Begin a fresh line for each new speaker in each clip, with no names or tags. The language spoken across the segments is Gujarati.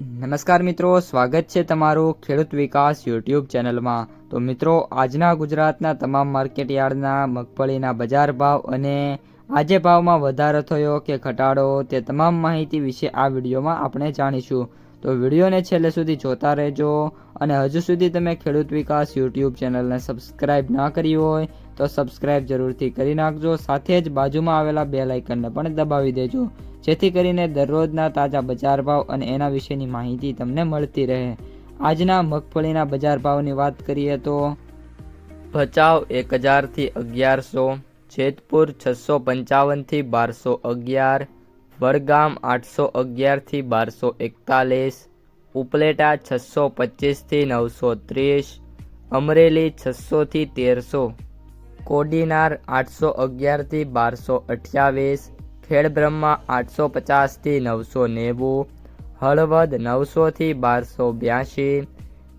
નમસ્કાર મિત્રો, સ્વાગત છે તમારું ખેડૂત વિકાસ યુટ્યુબ ચેનલમાં। તો મિત્રો, આજના ગુજરાતના તમામ માર્કેટયાર્ડના મગફળીના બજાર ભાવ અને આજે ભાવમાં વધારો થયો કે ઘટાડો તે તમામ માહિતી વિશે આ વિડીયોમાં આપણે જાણીશું। તો વિડીયોને છેલ્લે સુધી જોતા રહેજો અને હજુ સુધી તમે ખેડૂત વિકાસ યુટ્યુબ ચેનલને સબસ્ક્રાઇબ ના કરી હોય તો સબસ્ક્રાઇબ જરૂરથી કરી નાખજો, સાથે જ બાજુમાં આવેલા બેલ આઇકનને પણ દબાવી દેજો, જેથી કરીને દરરોજના તાજા બજાર ભાવ અને એના વિશેની માહિતી તમને મળતી રહે। આજના મગફળીના બજાર ભાવની વાત કરીએ તો ભચાઉ 1000 થી 1100, જેતપુર 655 થી 1211, વડગામ 811 થી 1241, ઉપલેટા 625 થી 930, અમરેલી 600 થી 1300, કોડીનાર 811 થી 1228, ખેડબ્રહ્મા 850 થી 990, હળવદ 900 થી 1282,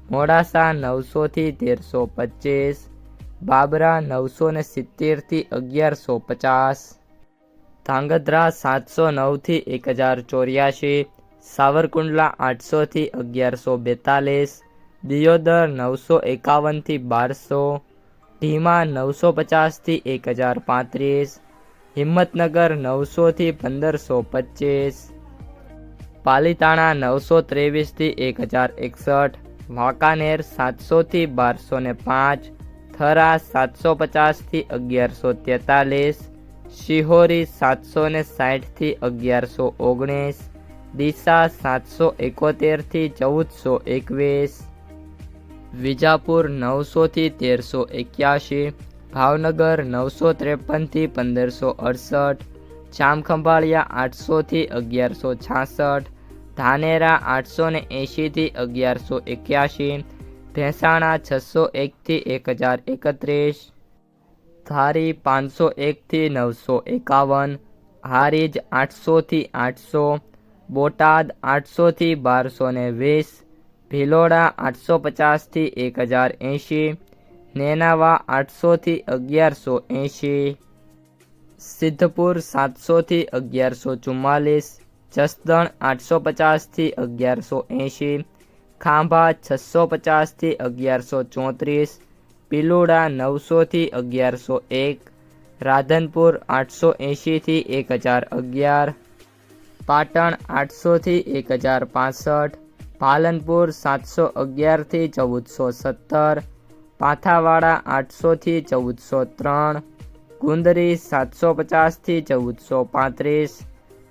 મોડાસા 900 થી 1325, બાબરા 970 થી 1150, ધાંગધ્રા 709 થી 1084, સાવરકુંડલા 800 થી 1142, દિયોદર 951 થી 1200, ઢીમા 950 થી 1035, હિંમતનગર 900 થી 1525, પાલીતાણા 923 થી 1061, વાંકાનેર 700 થી 1205, થરા 750 થી 1143, શિહોરી 760 થી 1119, ડીસા 771 થી 1421, વિજાપુર 900 થી 1381, ભાવનગર 953 થી 1568, જામખંભાળિયા 800 થી 1166, ધાનેરા 880 થી 1181, ભેંસાણા 601 થી 1031, ધારી 501 થી 951, હારીજ 800 થી 800, બોટાદ 800 થી 1220, ભિલોડા 850 થી 1080, નેનાવા 800 થી 1180, સિદ્ધપુર 700 થી 1144, જસદણ 850 થી 1180, ખાંભા 650 થી 1134, પિલુડા 900 થી 1101, રાધનપુર 880 થી 1011, પાટણ 800 થી 1065, પાલનપુર 711 થી 1417, પાથાવાડા 800 થી 1403, ગુંદરી 750 થી 1435,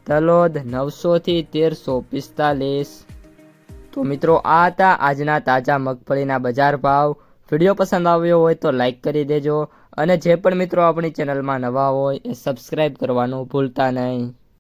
તલોદ 900 થી 1345। તો મિત્રો, આ હતા આજના તાજા મગફળીના બજાર ભાવ। વિડીયો પસંદ આવ્યો હોય તો લાઈક કરી દેજો અને જે પણ મિત્રો આપણી ચેનલમાં નવા હોય એ સબસ્ક્રાઈબ કરવાનું ભૂલતા નહીં।